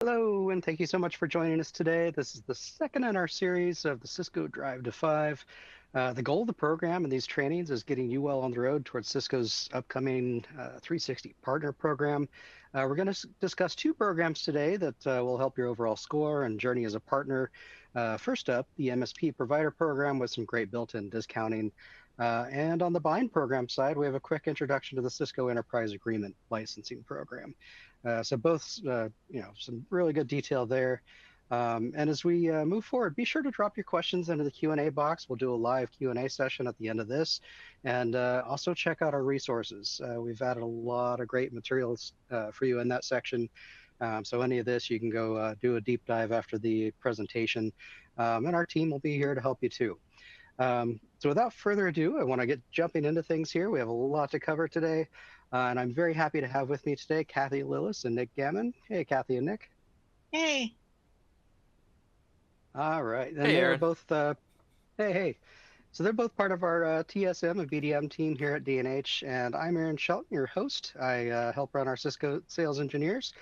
Hello, and thank you so much for joining us today. This is the second in our series of the Cisco Drive to Five. The goal of the program and these trainings is getting you well on the road towards Cisco's upcoming 360 Partner Program. We're going to discuss two programs today that will help your overall score and journey as a partner. First up, the MSP Provider Program with some great built-in discounting. And on the bind program side, we have a quick introduction to the Cisco Enterprise Agreement Licensing Program. So both, some really good detail there. And as we move forward, be sure to drop your questions into the Q&A box. We'll do a live Q&A session at the end of this. And also check out our resources. We've added a lot of great materials for you in that section. So any of this, you can go do a deep dive after the presentation. And our team will be here to help you too. So without further ado, I want to get jumping into things here. We have a lot to cover today. And I'm very happy to have with me today Kathy Lillis and Nick Gammon. Hey, Kathy and Nick. Hey. All right. And Hey, they're Aaron. both, hey. So they're both part of our TSM and BDM team here at D&H. And I'm Aaron Shelton, your host. I help run our Cisco sales engineers.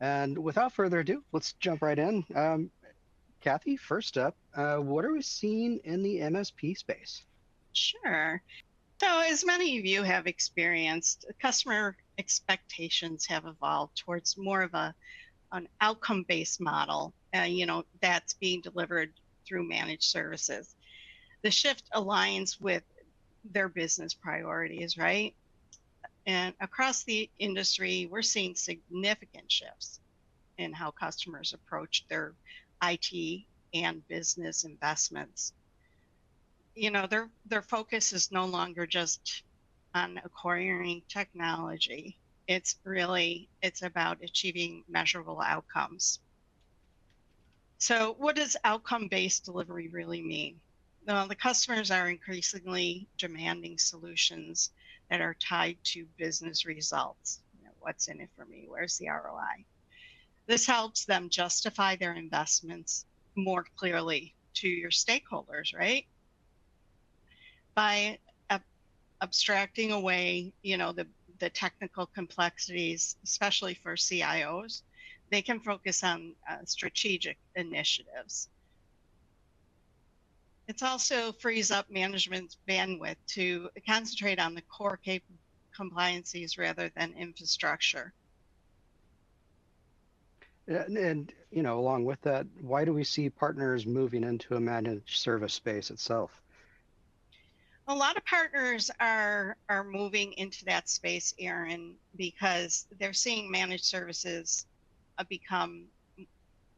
And without further ado, let's jump right in. Kathy, first up, what are we seeing in the MSP space? Sure. So, as many of you have experienced, customer expectations have evolved towards more of an outcome-based model, that's being delivered through managed services. The shift aligns with their business priorities, right? And across the industry, we're seeing significant shifts in how customers approach their IT and business investments. Their focus is no longer just on acquiring technology. It's about achieving measurable outcomes. So what does outcome-based delivery really mean? Well, the customers are increasingly demanding solutions that are tied to business results. What's in it for me? Where's the ROI? This helps them justify their investments more clearly to your stakeholders, right? By abstracting away, the technical complexities, especially for CIOs, they can focus on strategic initiatives. It also frees up management's bandwidth to concentrate on the core compliancies rather than infrastructure. And along with that, why do we see partners moving into a managed service space itself? A lot of partners are moving into that space, Aaron, because they're seeing managed services become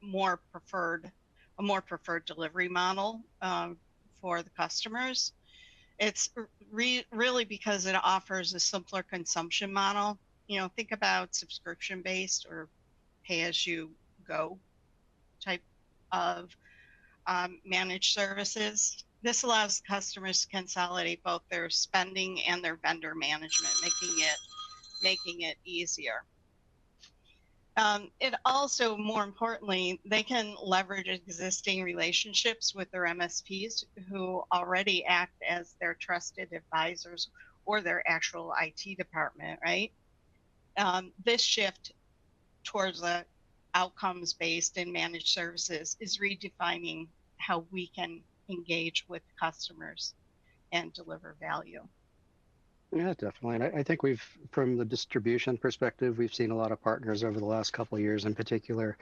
more preferred, a more preferred delivery model for the customers. It's really because it offers a simpler consumption model. Think about subscription-based or pay-as-you-go type of managed services. This allows customers to consolidate both their spending and their vendor management, making it easier. It also, more importantly, they can leverage existing relationships with their MSPs who already act as their trusted advisors or their actual IT department, right? This shift towards the outcomes-based and managed services is redefining how we can engage with customers and deliver value. Yeah, definitely. And I think from the distribution perspective, we've seen a lot of partners over the last couple of years in particular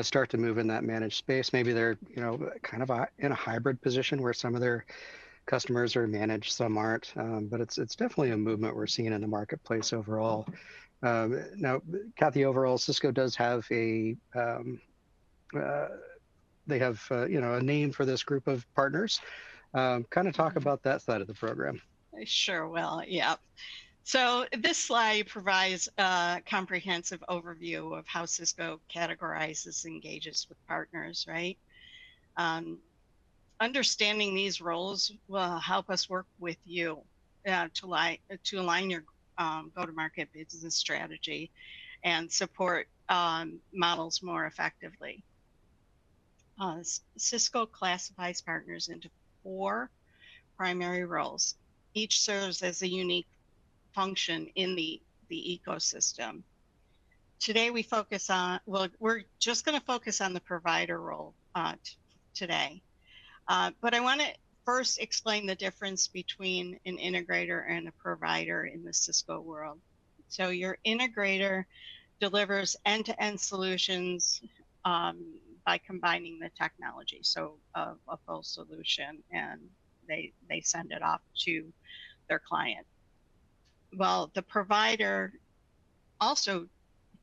start to move in that managed space. Maybe they're, kind of in a hybrid position where some of their customers are managed, some aren't. But it's definitely a movement we're seeing in the marketplace overall. Now, Kathy, overall, Cisco does have they have, a name for this group of partners. Kind of talk about that side of the program. Sure will, yeah. So this slide provides a comprehensive overview of how Cisco categorizes and engages with partners, right? Understanding these roles will help us work with you to align your go-to-market business strategy and support models more effectively. Cisco classifies partners into 4 primary roles. Each serves as a unique function in the ecosystem. Today we focus on, well, we're just going to focus on the provider role today. But I want to first explain the difference between an integrator and a provider in the Cisco world. So your integrator delivers end-to-end solutions by combining the technology, so a full solution, and they send it off to their client. Well, the provider also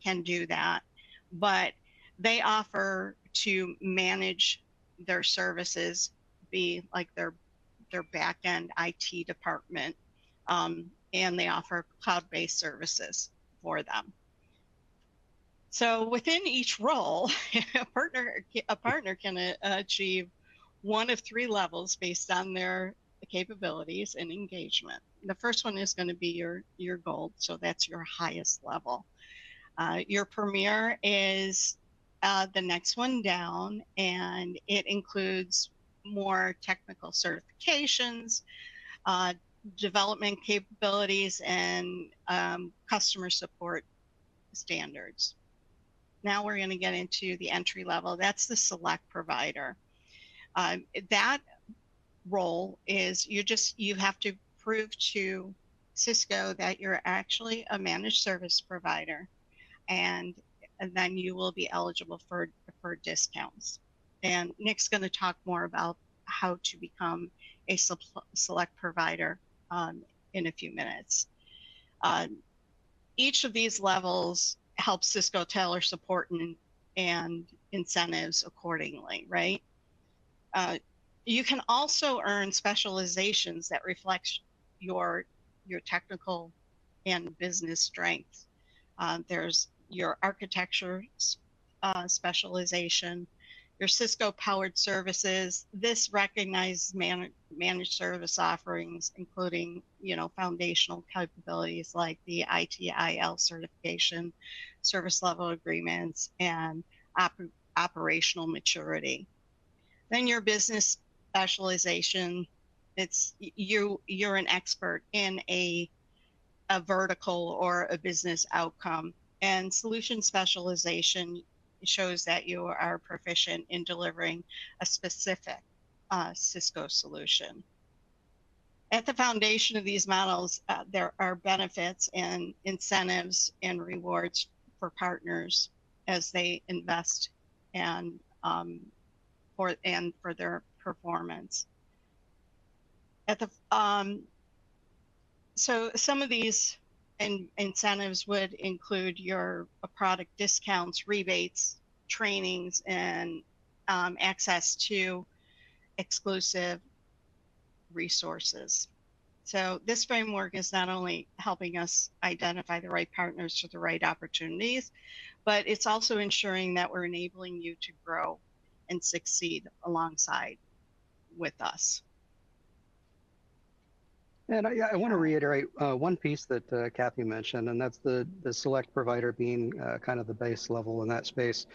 can do that, but they offer to manage their services, be like their back-end IT department, and they offer cloud-based services for them. So within each role, a partner can achieve one of three levels based on their capabilities and engagement. The first one is going to be your gold, so that's your highest level. Your premier is the next one down, and it includes more technical certifications, development capabilities, and customer support standards. Now we're going to get into the entry level. That's the select provider. That role is you have to prove to Cisco that you're actually a managed service provider, and then you will be eligible for discounts. And Nick's going to talk more about how to become a select provider in a few minutes. Each of these levels helps Cisco tailor support and incentives accordingly, right? You can also earn specializations that reflect your technical and business strengths. There's your architecture specialization, your Cisco powered services. This recognizes managed service offerings, including, foundational capabilities like the ITIL certification, service level agreements, and operational maturity. Then your business specialization, you're an expert in a vertical or a business outcome. And solution specialization shows that you are proficient in delivering a specific Cisco solution. At the foundation of these models, there are benefits and incentives and rewards for partners as they invest and for their performance. So some of these incentives would include your product discounts, rebates, trainings, and access to exclusive resources. So this framework is not only helping us identify the right partners for the right opportunities, but it's also ensuring that we're enabling you to grow and succeed alongside with us. And I want to reiterate one piece that Kathy mentioned, and that's the select provider being kind of the base level in that space.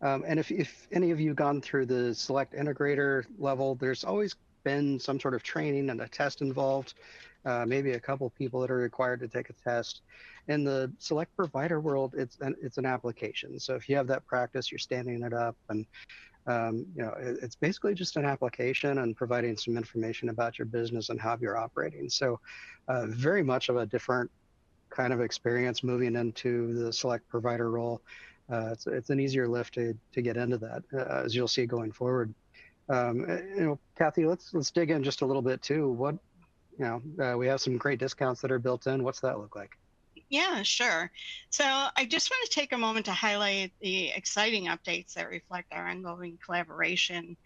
And if any of you gone through the select integrator level, there's always been some sort of training and a test involved, maybe a couple of people that are required to take a test. In the select provider world, it's an application. So if you have that practice, you're standing it up, and it's basically just an application and providing some information about your business and how you're operating. So very much of a different kind of experience moving into the select provider role. It's an easier lift to get into that, as you'll see going forward. Kathy, let's dig in just a little bit too. What, we have some great discounts that are built in. What's that look like? Yeah, sure. So I just want to take a moment to highlight the exciting updates that reflect our ongoing collaboration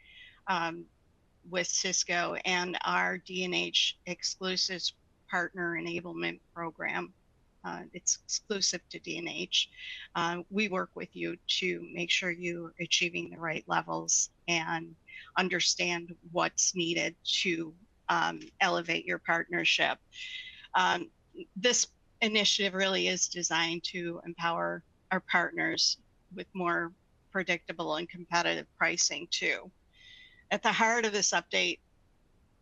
with Cisco and our D&H exclusive partner enablement program. It's exclusive to D&H. We work with you to make sure you're achieving the right levels and understand what's needed to elevate your partnership. This initiative really is designed to empower our partners with more predictable and competitive pricing too. At the heart of this update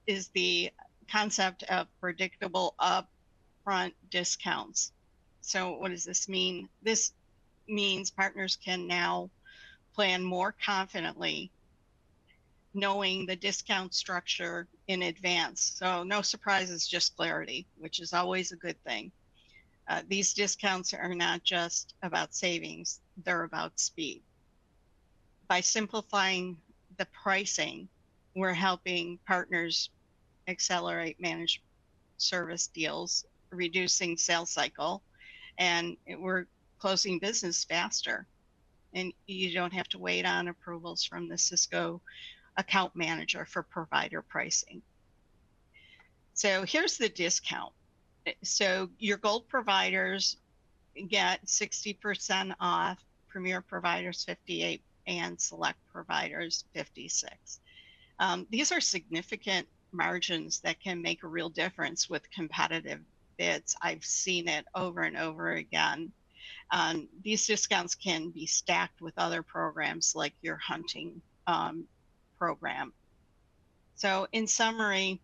is the concept of predictable upfront discounts. So what does this mean? This means partners can now plan more confidently, knowing the discount structure in advance. So no surprises, just clarity, which is always a good thing. These discounts are not just about savings, they're about speed. By simplifying the pricing, we're helping partners accelerate managed service deals, reducing sales cycle, and we're closing business faster. And you don't have to wait on approvals from the Cisco account manager for provider pricing. So here's the discount. So your gold providers get 60% off, premier providers 58, and select providers 56. These are significant margins that can make a real difference with competitive bids. I've seen it over and over again. These discounts can be stacked with other programs like your hunting program. So in summary,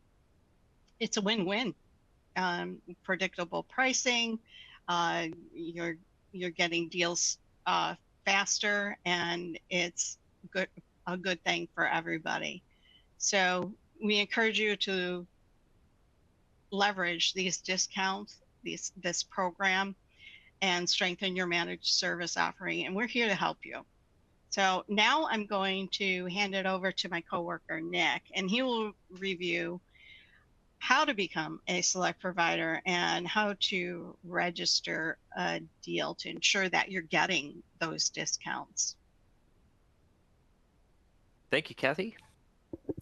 it's a win-win. Predictable pricing, you're getting deals faster, and it's a good thing for everybody. So we encourage you to leverage these discounts, this program, and strengthen your managed service offering. And we're here to help you. So now I'm going to hand it over to my coworker, Nick, and he will review how to become a select provider and how to register a deal to ensure that you're getting those discounts. Thank you, Kathy.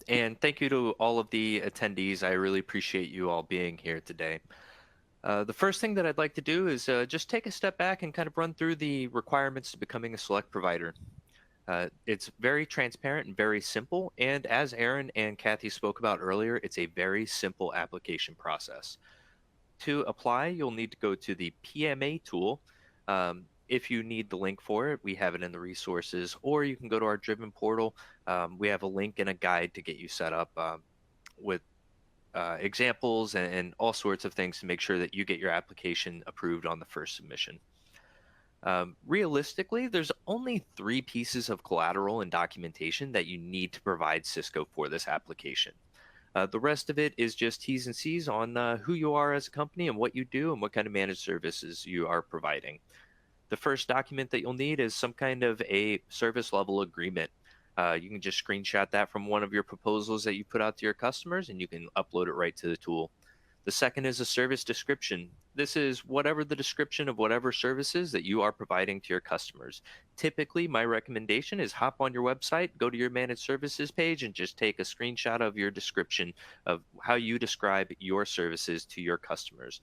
And thank you to all of the attendees. I really appreciate you all being here today. The first thing that I'd like to do is just take a step back and kind of run through the requirements to becoming a select provider. It's very transparent and very simple. And as Aaron and Kathy spoke about earlier, it's a very simple application process. To apply, you'll need to go to the PMA tool. If you need the link for it, we have it in the resources, or you can go to our Driven portal. We have a link and a guide to get you set up with examples and all sorts of things to make sure that you get your application approved on the first submission. Realistically, there's only 3 pieces of collateral and documentation that you need to provide Cisco for this application. The rest of it is just T's and C's on who you are as a company and what you do and what kind of managed services you are providing. The first document that you'll need is some kind of a service level agreement. You can just screenshot that from one of your proposals that you put out to your customers, and you can upload it right to the tool. The second is a service description. This is whatever the description of whatever services that you are providing to your customers. Typically, my recommendation is hop on your website, go to your managed services page, and just take a screenshot of your description of how you describe your services to your customers.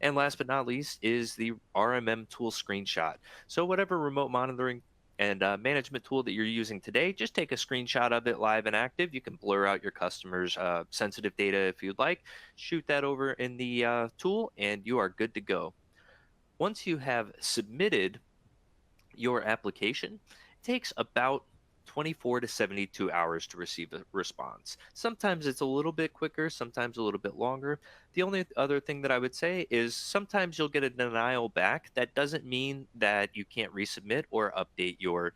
And last but not least is the RMM tool screenshot. So whatever remote monitoring and management tool that you're using today, just take a screenshot of it live and active. You can blur out your customers' sensitive data if you'd like. Shoot that over in the tool, and you are good to go. Once you have submitted your application, it takes about 24 to 72 hours to receive a response. Sometimes it's a little bit quicker, sometimes a little bit longer. The only other thing that I would say is sometimes you'll get a denial back. That doesn't mean that you can't resubmit or update your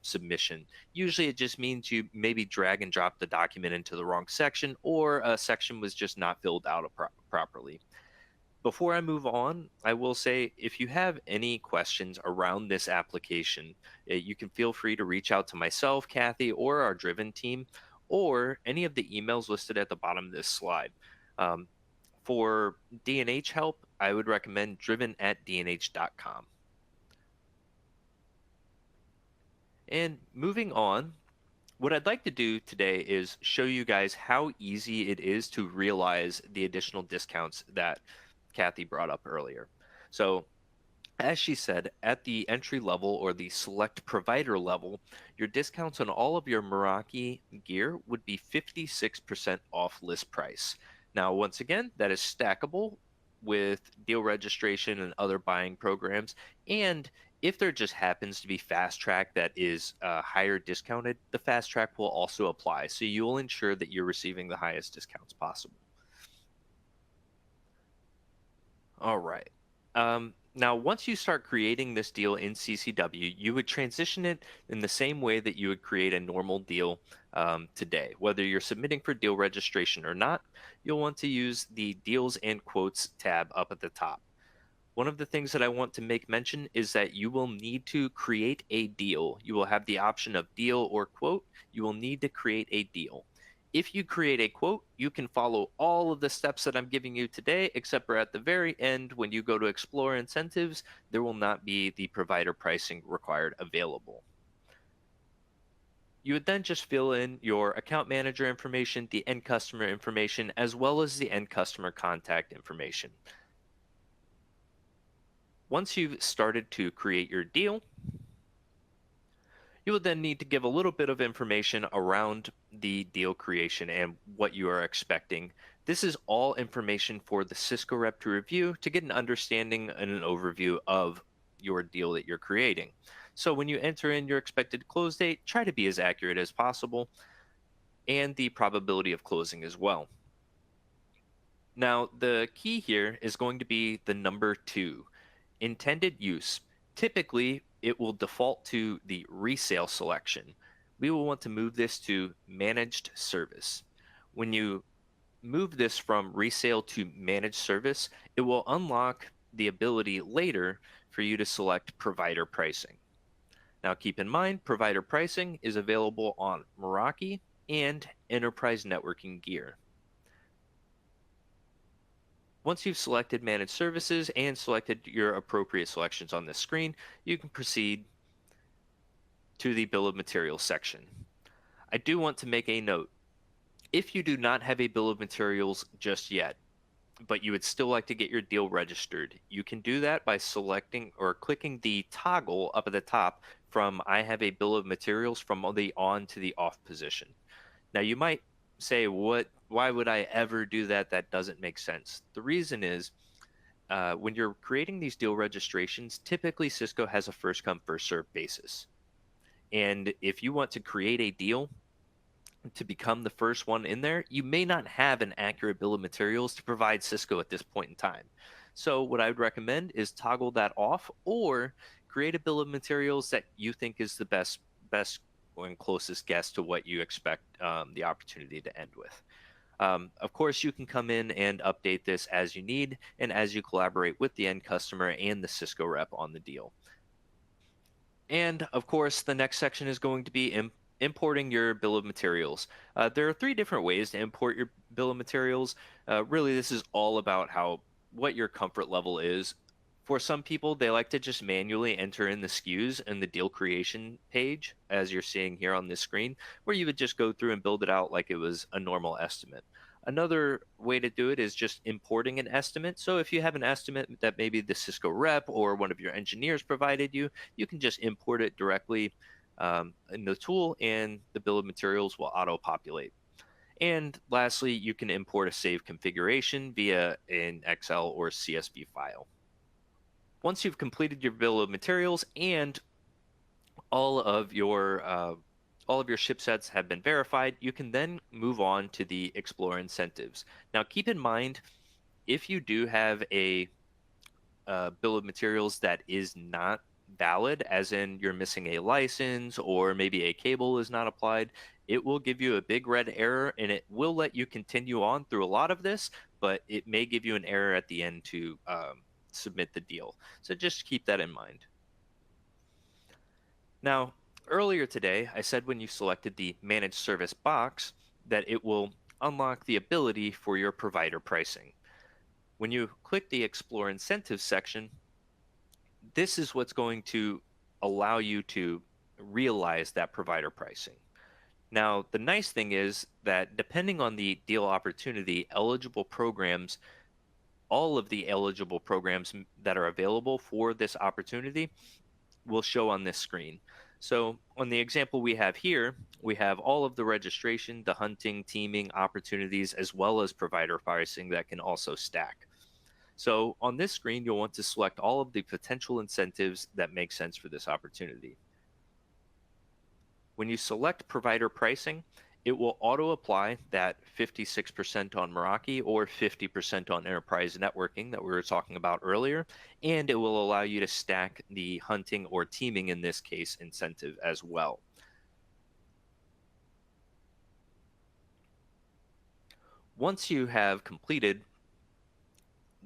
submission. Usually it just means you maybe drag and drop the document into the wrong section, or a section was just not filled out properly. Before I move on, I will say if you have any questions around this application, you can feel free to reach out to myself, Kathy, or our Driven team, or any of the emails listed at the bottom of this slide. For D&H help, I would recommend driven@dnh.com. And moving on, what I'd like to do today is show you guys how easy it is to realize the additional discounts that Kathy brought up earlier. So as she said, at the entry level or the select provider level, your discounts on all of your Meraki gear would be 56% off list price. Now, once again, that is stackable with deal registration and other buying programs. And if there just happens to be fast track that is higher discounted, the fast track will also apply. So you will ensure that you're receiving the highest discounts possible. All right. Now, once you start creating this deal in CCW, you would transition it in the same way that you would create a normal deal today. Whether you're submitting for deal registration or not, you'll want to use the Deals and Quotes tab up at the top. One of the things that I want to make mention is that you will need to create a deal. You will have the option of deal or quote. You will need to create a deal. If you create a quote, you can follow all of the steps that I'm giving you today, except for at the very end, when you go to explore incentives, there will not be the provider pricing required available. You would then just fill in your account manager information, the end customer information, as well as the end customer contact information. Once you've started to create your deal, you will then need to give a little bit of information around the deal creation and what you are expecting. This is all information for the Cisco rep to review to get an understanding and an overview of your deal that you're creating. So when you enter in your expected close date, try to be as accurate as possible and the probability of closing as well. Now, the key here is going to be the number 2, intended use. Typically, it will default to the resale selection. We will want to move this to managed service. When you move this from resale to managed service, it will unlock the ability later for you to select provider pricing. Now, keep in mind, provider pricing is available on Meraki and enterprise networking gear. Once you've selected managed services and selected your appropriate selections on this screen, you can proceed to the bill of materials section. I do want to make a note. If you do not have a bill of materials just yet, but you would still like to get your deal registered, you can do that by selecting or clicking the toggle up at the top from I have a bill of materials from the on to the off position. Now you might say, why would I ever do that? That doesn't make sense. The reason is when you're creating these deal registrations, typically Cisco has a first come, first served basis. And if you want to create a deal to become the first one in there, you may not have an accurate bill of materials to provide Cisco at this point in time. So what I would recommend is toggle that off or create a bill of materials that you think is the best and closest guess to what you expect the opportunity to end with. Of course, you can come in and update this as you need and as you collaborate with the end customer and the Cisco rep on the deal. And of course, the next section is going to be importing your bill of materials. There are 3 different ways to import your bill of materials. Really, this is all about what your comfort level is. For some people, they like to just manually enter in the SKUs in the deal creation page, as you're seeing here on this screen, where you would just go through and build it out like it was a normal estimate. Another way to do it is just importing an estimate. So if you have an estimate that maybe the Cisco rep or one of your engineers provided you, you can just import it directly in the tool and the bill of materials will auto-populate. And lastly, you can import a saved configuration via an Excel or CSV file. Once you've completed your bill of materials and all of your ship sets have been verified, you can then move on to the Explore incentives. Now, keep in mind, if you do have a bill of materials that is not valid, as in you're missing a license or maybe a cable is not applied, it will give you a big red error and it will let you continue on through a lot of this, but it may give you an error at the end to submit the deal. So just keep that in mind. Now, earlier today, I said when you selected the managed service box that it will unlock the ability for your provider pricing. When you click the Explore Incentives section, this is what's going to allow you to realize that provider pricing. Now, the nice thing is that depending on the deal opportunity, all of the eligible programs that are available for this opportunity will show on this screen. So on the example we have here, we have all of the registration, the hunting, teaming opportunities, as well as provider pricing that can also stack. So on this screen, you'll want to select all of the potential incentives that make sense for this opportunity. When you select provider pricing, it will auto apply that 56% on Meraki or 50% on enterprise networking that we were talking about earlier, and it will allow you to stack the hunting or teaming, in this case, incentive as well. Once you have completed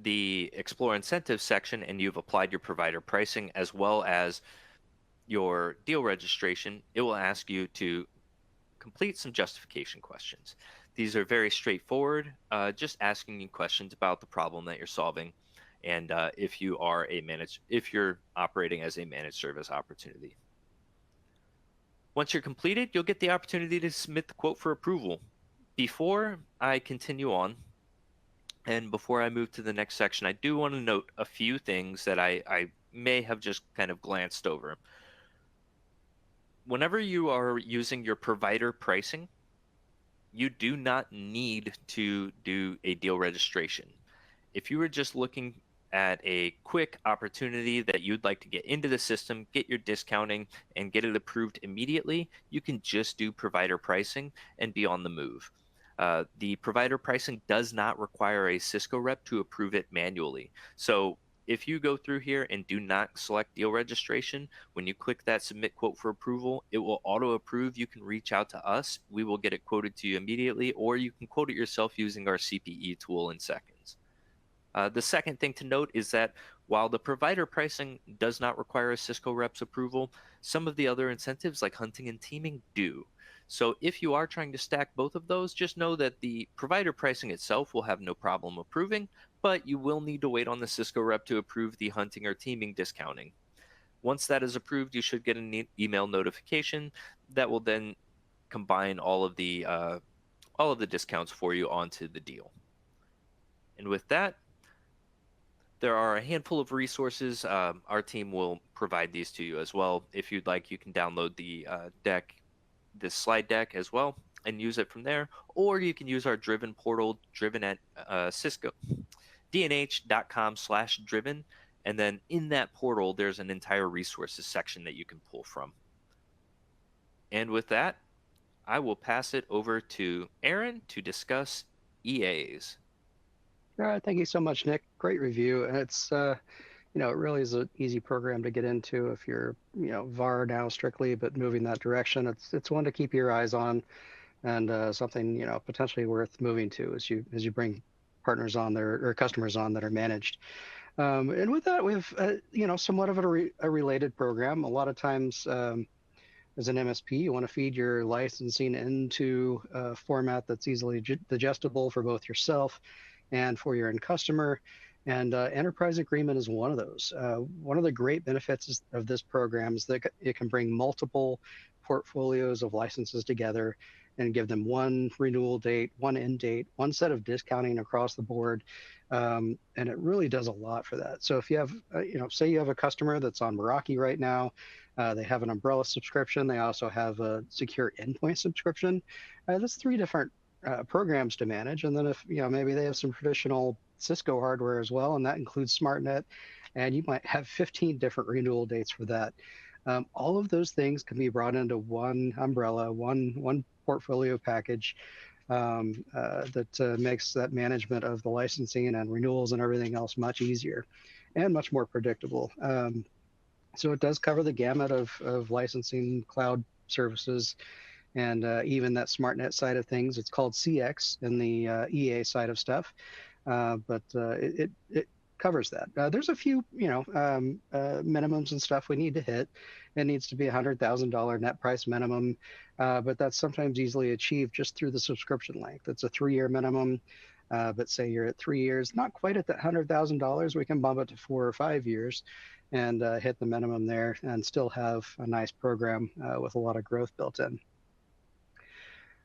the Explore Incentives section and you've applied your provider pricing as well as your deal registration, it will ask you to complete some justification questions. These are very straightforward, just asking you questions about the problem that you're solving, and if you're operating as a managed service opportunity. Once you're completed, you'll get the opportunity to submit the quote for approval. Before I continue on, and before I move to the next section, I do want to note a few things that I may have just kind of glanced over. Whenever you are using your provider pricing, you do not need to do a deal registration. If you were just looking at a quick opportunity that you'd like to get into the system, get your discounting, and get it approved immediately, you can just do provider pricing and be on the move. The provider pricing does not require a Cisco rep to approve it manually. So if you go through here and do not select deal registration, when you click that submit quote for approval, it will auto approve. You can reach out to us. We will get it quoted to you immediately, or you can quote it yourself using our CPE tool in seconds. The second thing to note is that while the provider pricing does not require a Cisco rep's approval, some of the other incentives like hunting and teaming do. So if you are trying to stack both of those, just know that the provider pricing itself will have no problem approving, but you will need to wait on the Cisco rep to approve the hunting or teaming discounting. Once that is approved, you should get an email notification that will then combine all of the discounts for you onto the deal. And with that, there are a handful of resources. Our team will provide these to you as well. If you'd like, you can download the this slide deck as well and use it from there, or you can use our Driven portal, Driven at Cisco, dnh.com/driven, and then in that portal, there's an entire resources section that you can pull from. And with that, I will pass it over to Aaron to discuss EAs. All right, thank you so much, Nick. Great review. And it's, it really is an easy program to get into if you're, VAR now strictly, but moving that direction. It's one to keep your eyes on, and something, potentially worth moving to as you bring partners on there or customers on that are managed. And with that, we have, somewhat of a related program. A lot of times, as an MSP, you want to feed your licensing into a format that's easily digestible for both yourself and for your end customer. And enterprise agreement is one of those. One of the great benefits of this program is that it can bring multiple portfolios of licenses together and give them one renewal date, one end date, one set of discounting across the board. And it really does a lot for that. So if you have, say you have a customer that's on Meraki right now, they have an umbrella subscription. They also have a secure endpoint subscription. That's 3 different programs to manage. And then if, maybe they have some traditional Cisco hardware as well, and that includes SmartNet, and you might have 15 different renewal dates for that. All of those things can be brought into one umbrella, one portfolio package that makes that management of the licensing and renewals and everything else much easier and much more predictable. So it does cover the gamut of licensing cloud services, and even that SmartNet side of things. It's called CX in the EA side of stuff, but it covers that. There's a few, minimums and stuff we need to hit. It needs to be $100,000 net price minimum, but that's sometimes easily achieved just through the subscription length. It's a 3-year minimum, but say you're at 3 years, not quite at that $100,000, we can bump it to 4 or 5 years and hit the minimum there and still have a nice program with a lot of growth built in.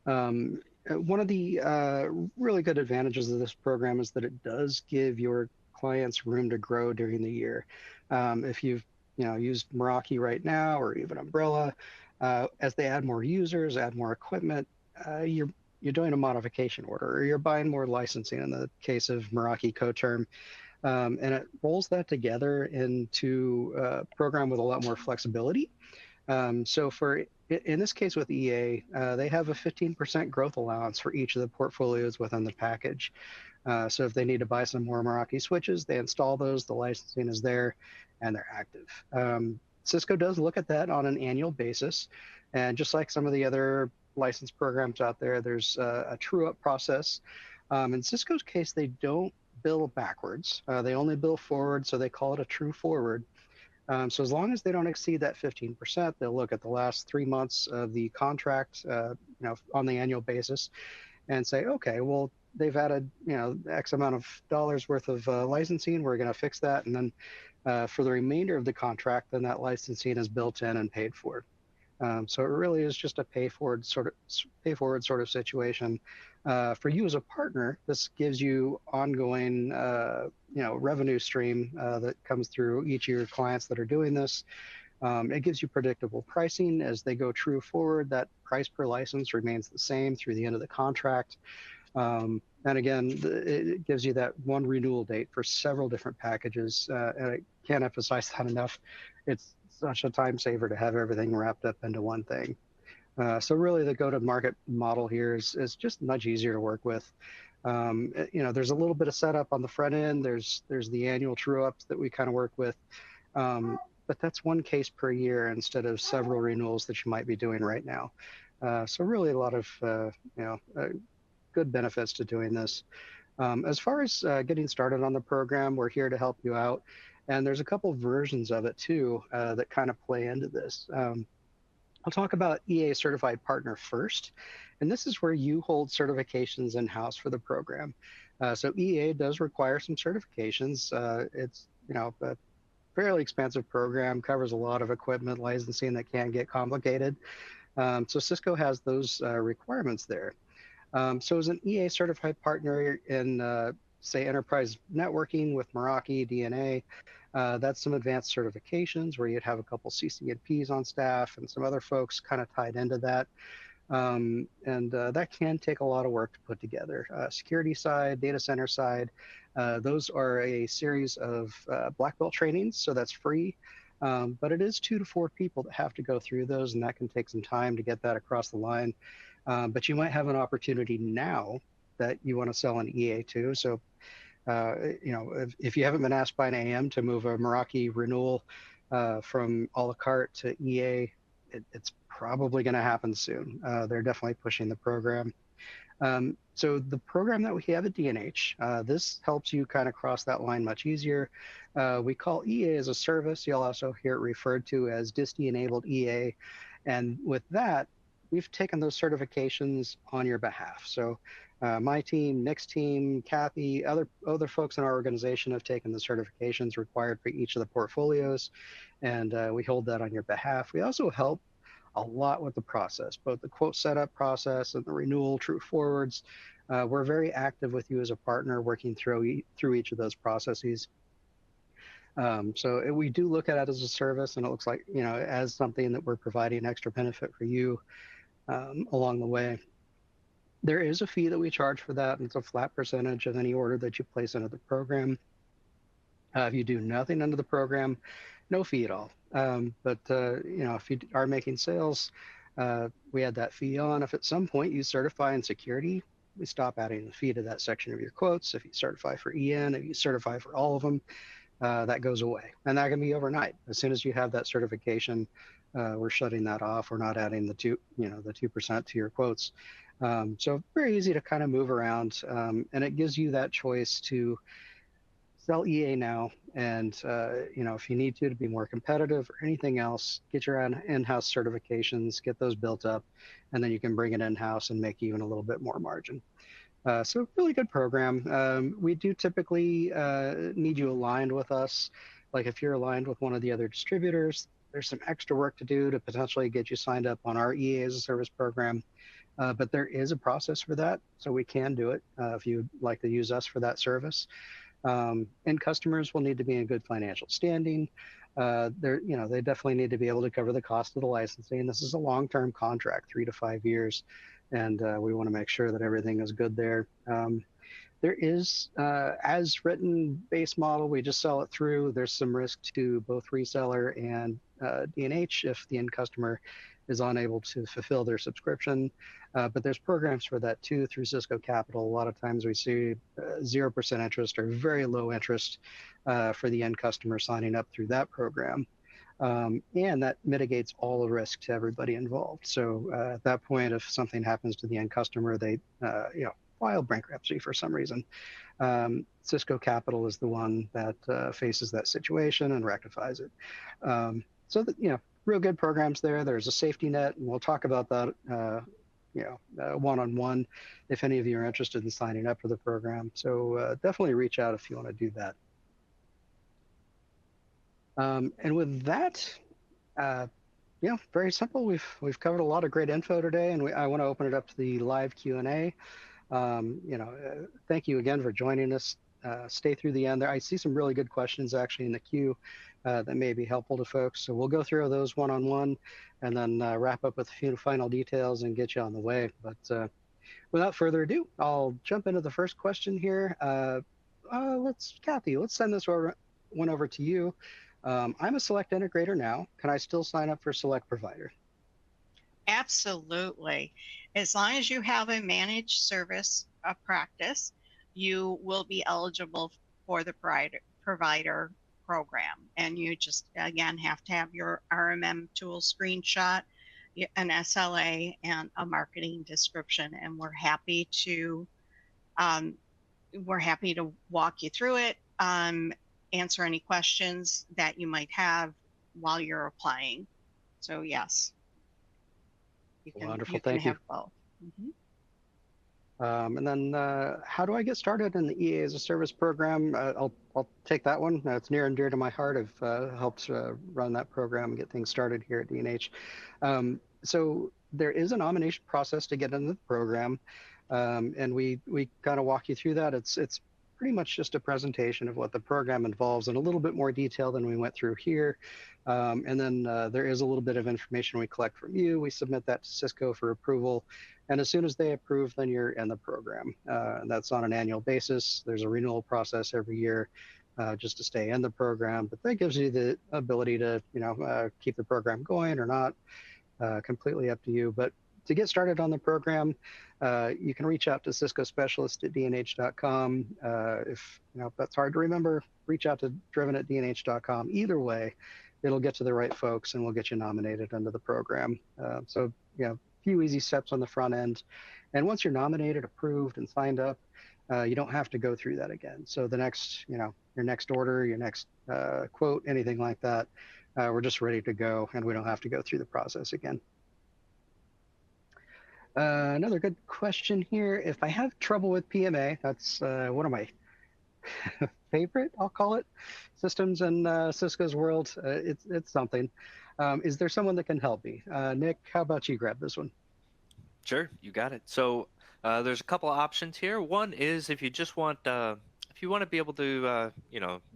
One of the really good advantages of this program is that it does give your clients room to grow during the year. If you've used Meraki right now or even Umbrella, as they add more users, add more equipment, you're doing a modification order, or you're buying more licensing in the case of Meraki Coterm. And it rolls that together into a program with a lot more flexibility. So in this case with EA, they have a 15% growth allowance for each of the portfolios within the package. So if they need to buy some more Meraki switches, they install those, the licensing is there, and they're active. Cisco does look at that on an annual basis. And just like some of the other license programs out there, there's a true-up process. In Cisco's case, they don't bill backwards. They only bill forward, so they call it a true forward. So as long as they don't exceed that 15%, they'll look at the last 3 months of the contract, on the annual basis, and say, okay, well, they've added, X amount of dollars worth of licensing. We're going to fix that, and then for the remainder of the contract, then that licensing is built in and paid for. So it really is just a pay forward sort of situation. For you as a partner, this gives you ongoing, revenue stream that comes through each of your clients that are doing this. It gives you predictable pricing as they go true forward. That price per license remains the same through the end of the contract. And again, it gives you that one renewal date for several different packages. And I can't emphasize that enough. It's such a time saver to have everything wrapped up into one thing. So really the go-to-market model here is just much easier to work with. There's a little bit of setup on the front end. There's the annual true-ups that we kind of work with. But that's one case per year instead of several renewals that you might be doing right now. So really a lot of, good benefits to doing this. As far as getting started on the program, we're here to help you out. And there's a couple versions of it too that kind of play into this. I'll talk about EA Certified Partner first. And this is where you hold certifications in-house for the program. So EA does require some certifications. It's, a fairly expensive program, covers a lot of equipment licensing that can get complicated. So Cisco has those requirements there. So as an EA certified partner in, say, enterprise networking with Meraki, D&A, that's some advanced certifications where you'd have a couple CCNPs on staff and some other folks kind of tied into that. And that can take a lot of work to put together. Security side, data center side, those are a series of black belt trainings, so that's free. But it is 2 to 4 people that have to go through those, and that can take some time to get that across the line. But you might have an opportunity now that you want to sell an EA to. So, if you haven't been asked by an AM to move a Meraki renewal from a la carte to EA, it's probably going to happen soon. They're definitely pushing the program. So the program that we have at D&H, this helps you kind of cross that line much easier. We call EA as a service. You'll also hear it referred to as DISTI-enabled EA. And with that, we've taken those certifications on your behalf. So my team, Nick's team, Kathy, other folks in our organization have taken the certifications required for each of the portfolios, and we hold that on your behalf. We also help a lot with the process, both the quote setup process and the renewal true forwards. We're very active with you as a partner, working through each of those processes. So we do look at it as a service, and it looks like, as something that we're providing extra benefit for you along the way. There is a fee that we charge for that, and it's a flat percentage of any order that you place into the program. If you do nothing under the program, no fee at all. But if you are making sales, we add that fee on. If at some point you certify in security, we stop adding the fee to that section of your quotes. If you certify for EN, if you certify for all of them, that goes away. And that can be overnight. As soon as you have that certification, we're shutting that off. We're not adding the 2% to your quotes. So very easy to kind of move around, and it gives you that choice to sell EA now, and if you need to be more competitive or anything else, get your own in-house certifications, get those built up, and then you can bring it in-house and make even a little bit more margin. So really good program. We do typically need you aligned with us. Like if you're aligned with one of the other distributors, there's some extra work to do to potentially get you signed up on our EA as a service program. But there is a process for that, so we can do it if you'd like to use us for that service. And customers will need to be in good financial standing. They definitely need to be able to cover the cost of the licensing. This is a long-term contract, 3 to 5 years, and we want to make sure that everything is good there. There is, as written base model, we just sell it through. There's some risk to both reseller and D&H if the end customer is unable to fulfill their subscription. But there's programs for that too through Cisco Capital. A lot of times we see 0% interest or very low interest for the end customer signing up through that program. And that mitigates all the risk to everybody involved. So at that point, if something happens to the end customer, they file bankruptcy for some reason. Cisco Capital is the one that faces that situation and rectifies it. So that, real good programs there. There's a safety net, and we'll talk about that one-on-one if any of you are interested in signing up for the program. So definitely reach out if you want to do that. And with that, very simple. We've covered a lot of great info today, and I want to open it up to the live Q&A. Thank you again for joining us. Stay through the end there. I see some really good questions actually in the queue that may be helpful to folks. So we'll go through those one-on-one and then wrap up with a few final details and get you on the way. But without further ado, I'll jump into the first question here. Kathy, let's send this one over to you. I'm a Select integrator now. Can I still sign up for Select Provider? Absolutely. As long as you have a managed service practice, you will be eligible for the provider program. And you just, again, have to have your RMM tool screenshot, an SLA, and a marketing description. And we're happy to walk you through it, answer any questions that you might have while you're applying. So yes. Wonderful, thank you. Have both. Mm-hmm. And then how do I get started in the EA as a Service program? I'll take that one. It's near and dear to my heart. I've helped run that program and get things started here at D&H. So there is a nomination process to get into the program, and we kind of walk you through that. It's pretty much just a presentation of what the program involves in a little bit more detail than we went through here. And then there is a little bit of information we collect from you. We submit that to Cisco for approval. And as soon as they approve, then you're in the program. That's on an annual basis. There's a renewal process every year just to stay in the program. But that gives you the ability to, keep the program going or not. Completely up to you. But to get started on the program, you can reach out to Cisco Specialist at D&H.com. If that's hard to remember, reach out to Driven at D&H.com. Either way, it'll get to the right folks and we'll get you nominated into the program. So, a few easy steps on the front end. And once you're nominated, approved, and signed up, you don't have to go through that again. So the next, your next order, your next quote, anything like that, we're just ready to go and we don't have to go through the process again. Another good question here. If I have trouble with PMA, that's one of my favorite, I'll call it, systems in Cisco's world. It's something. Is there someone that can help me? Nick, how about you grab this one? Sure, you got it. So there's a couple of options here. One is if you just want, if you want to be able to,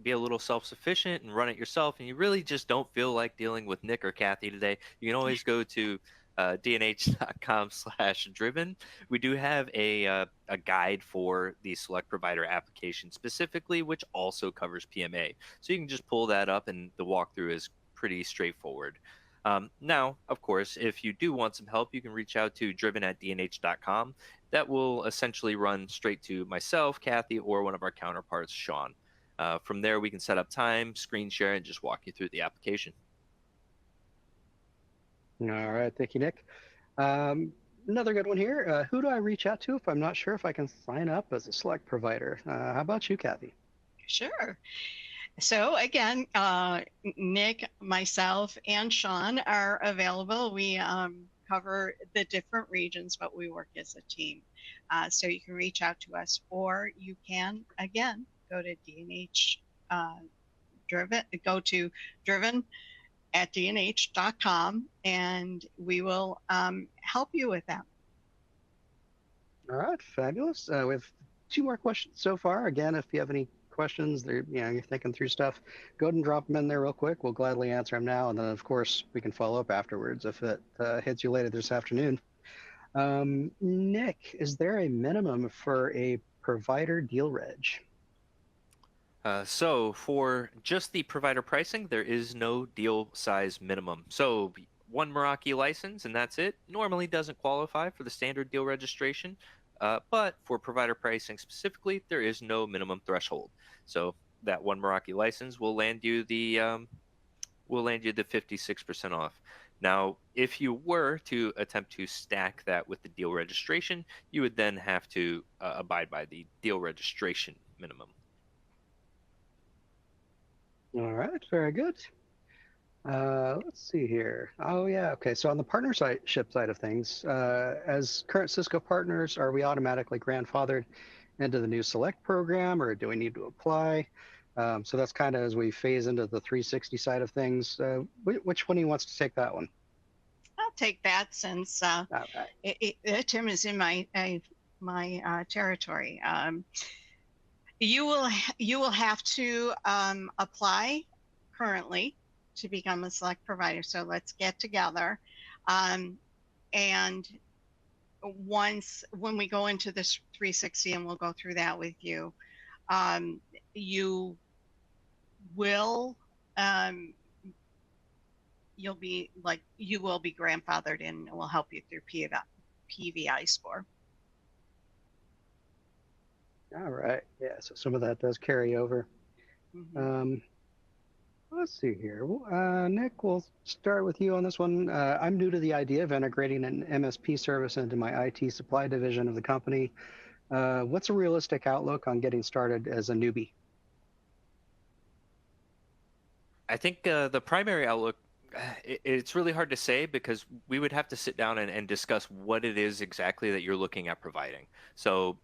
be a little self-sufficient and run it yourself, and you really just don't feel like dealing with Nick or Kathy today, you can always go to dnh.com/driven. We do have a guide for the Select Provider application specifically, which also covers PMA. So you can just pull that up, and the walkthrough is pretty straightforward. Now, of course, if you do want some help, you can reach out to driven@dnh.com. That will essentially run straight to myself, Kathy, or one of our counterparts, Sean. From there, we can set up time, screen share, and just walk you through the application. All right, thank you, Nick. Another good one here. Who do I reach out to if I'm not sure if I can sign up as a Select provider? How about you, Kathy? Sure. So again, Nick, myself, and Sean are available. We cover the different regions, but we work as a team. So you can reach out to us, or you can, again, go to D&H Driven, go to Driven at dnh.com, and we will help you with that. All right, fabulous. We have 2 more questions so far. Again, if you have any questions, you're thinking through stuff, go ahead and drop them in there real quick. We'll gladly answer them now, and then of course we can follow up afterwards if it hits you later this afternoon. Nick, is there a minimum for a provider deal reg? So for just the provider pricing, there is no deal size minimum. So one Meraki license and that's it. Normally doesn't qualify for the standard deal registration, but for provider pricing specifically, there is no minimum threshold. So that one Meraki license will land you the 56% off. Now, if you were to attempt to stack that with the deal registration, you would then have to abide by the deal registration minimum. All right, very good. Let's see here. Oh yeah, okay. So on the partnership side of things, as current Cisco partners, are we automatically grandfathered into the new Select program, or do we need to apply? So that's kind of as we phase into the 360 side of things. Which one of you wants to take that one? I'll take that since All right. Tim is in my territory. You will have to apply currently to become a Select provider. So let's get together, and when we go into this 360, and we'll go through that with you, you will you will be grandfathered in, and we'll help you through PVI score. All right. Yeah. So some of that does carry over. Mm-hmm. Let's see here. Nick, we'll start with you on this one. I'm new to the idea of integrating an MSP service into my IT supply division of the company. What's a realistic outlook on getting started as a newbie? I think the primary outlook, it's really hard to say because we would have to sit down and discuss what it is exactly that you're looking at providing. So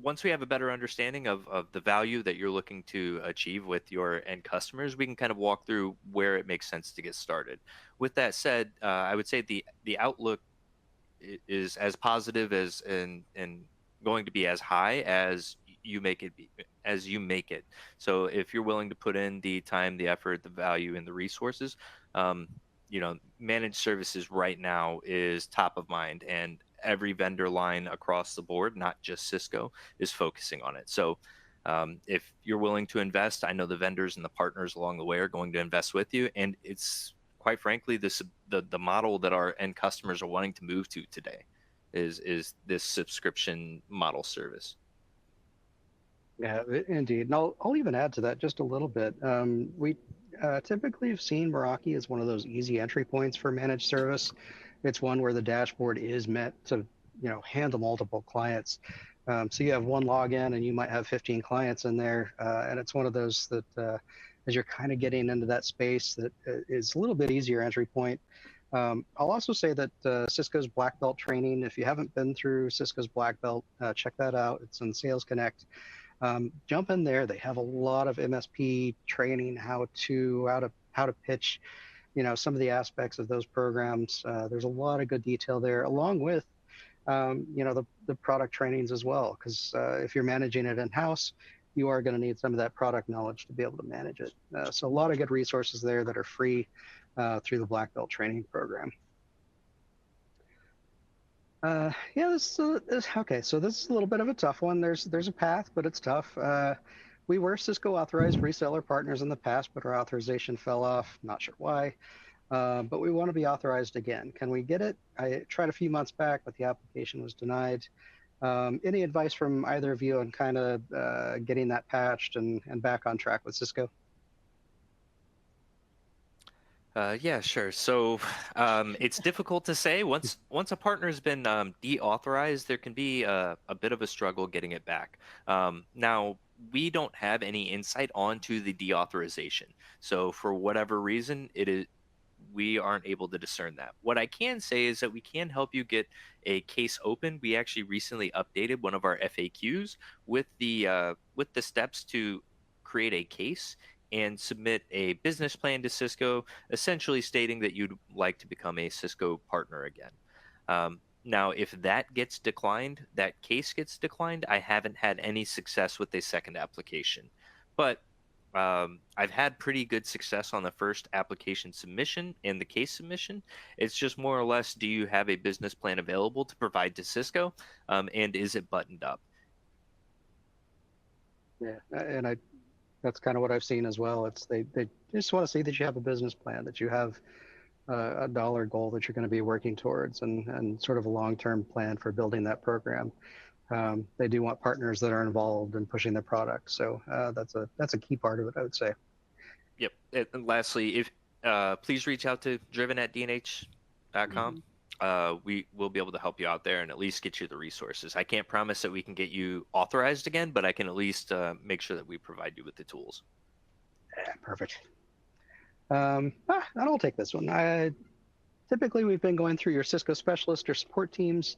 once we have a better understanding of the value that you're looking to achieve with your end customers, we can kind of walk through where it makes sense to get started. With that said, I would say the outlook is as positive as and going to be as high as you make it. So if you're willing to put in the time, the effort, the value, and the resources, managed services right now is top of mind, and every vendor line across the board, not just Cisco, is focusing on it. So if you're willing to invest, I know the vendors and the partners along the way are going to invest with you, and it's quite frankly the model that our end customers are wanting to move to today is this subscription model service. Yeah, indeed. And I'll even add to that just a little bit. We typically have seen Meraki as one of those easy entry points for managed service. It's one where the dashboard is meant to, handle multiple clients. So you have one login and you might have 15 clients in there. And it's one of those that as you're kind of getting into that space that is a little bit easier entry point. I'll also say that Cisco's Black Belt training, if you haven't been through Cisco's Black Belt, check that out. It's in Sales Connect. Jump in there. They have a lot of MSP training, how to pitch, some of the aspects of those programs. There's a lot of good detail there, along with, the product trainings as well. Because if you're managing it in-house, you are going to need some of that product knowledge to be able to manage it. So a lot of good resources there that are free through the Black Belt training program. Okay. So this is a little bit of a tough one. There's a path, but it's tough. We were Cisco authorized reseller partners in the past, but our authorization fell off. Not sure why. But we want to be authorized again. Can we get it? I tried a few months back, but the application was denied. Any advice from either of you on kind of getting that patched and back on track with Cisco? Yeah, sure. So it's difficult to say. Once a partner has been deauthorized, there can be a bit of a struggle getting it back. Now, we don't have any insight onto the deauthorization. So for whatever reason, we aren't able to discern that. What I can say is that we can help you get a case open. We actually recently updated one of our FAQs with the steps to create a case and submit a business plan to Cisco, essentially stating that you'd like to become a Cisco partner again. Now, if that gets declined, that case gets declined, I haven't had any success with a second application. But I've had pretty good success on the first application submission and the case submission. It's just more or less, do you have a business plan available to provide to Cisco, and is it buttoned up? Yeah, and that's kind of what I've seen as well. It's they just want to see that you have a business plan, that you have a dollar goal that you're going to be working towards, and sort of a long-term plan for building that program. They do want partners that are involved in pushing their product. So that's a key part of it, I would say. Yep. And lastly, if please reach out to driven@dnh.com. We will be able to help you out there and at least get you the resources. I can't promise that we can get you authorized again, but I can at least make sure that we provide you with the tools. Yeah, perfect. And I'll take this one. Typically, we've been going through your Cisco specialist or support teams.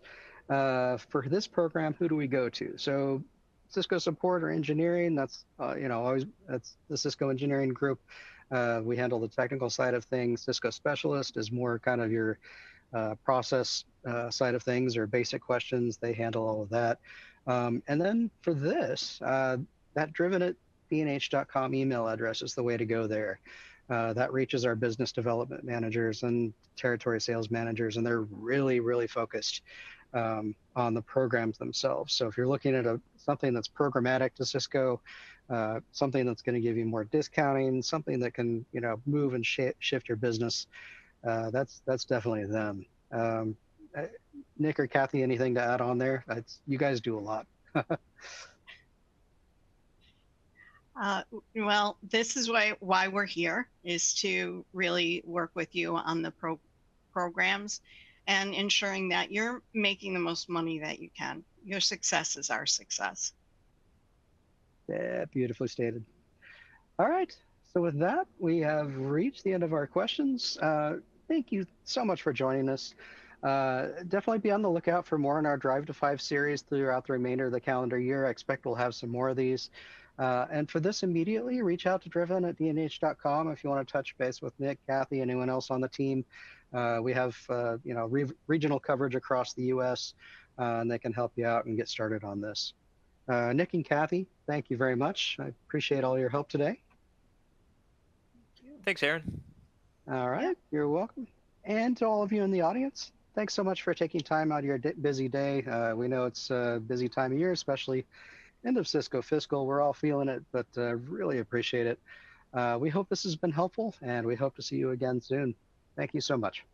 For this program, who do we go to? So Cisco support or engineering, that's always that's the Cisco engineering group. We handle the technical side of things. Cisco specialist is more kind of your process side of things or basic questions. They handle all of that. And then for this, that driven at D&H.com email address is the way to go there. That reaches our business development managers and territory sales managers, and they're really, really focused on the programs themselves. So if you're looking at something that's programmatic to Cisco, something that's going to give you more discounting, something that can move and shift your business, that's definitely them. Nick or Kathy, anything to add on there? You guys do a lot. Well, this is why we're here, is to really work with you on the programs and ensuring that you're making the most money that you can. Your success is our success. Yeah, beautifully stated. All right. So with that, we have reached the end of our questions. Thank you so much for joining us. Definitely be on the lookout for more in our Drive to 5 series throughout the remainder of the calendar year. I expect we'll have some more of these. And for this immediately, reach out to driven@dnh.com if you want to touch base with Nick, Kathy, anyone else on the team. We have regional coverage across the U.S., and they can help you out and get started on this. Nick and Kathy, thank you very much. I appreciate all your help today. Thanks, Aaron. All right, You're welcome. And to all of you in the audience, thanks so much for taking time out of your busy day. We know it's a busy time of year, especially end of Cisco fiscal. We're all feeling it, but really appreciate it. We hope this has been helpful, and we hope to see you again soon. Thank you so much.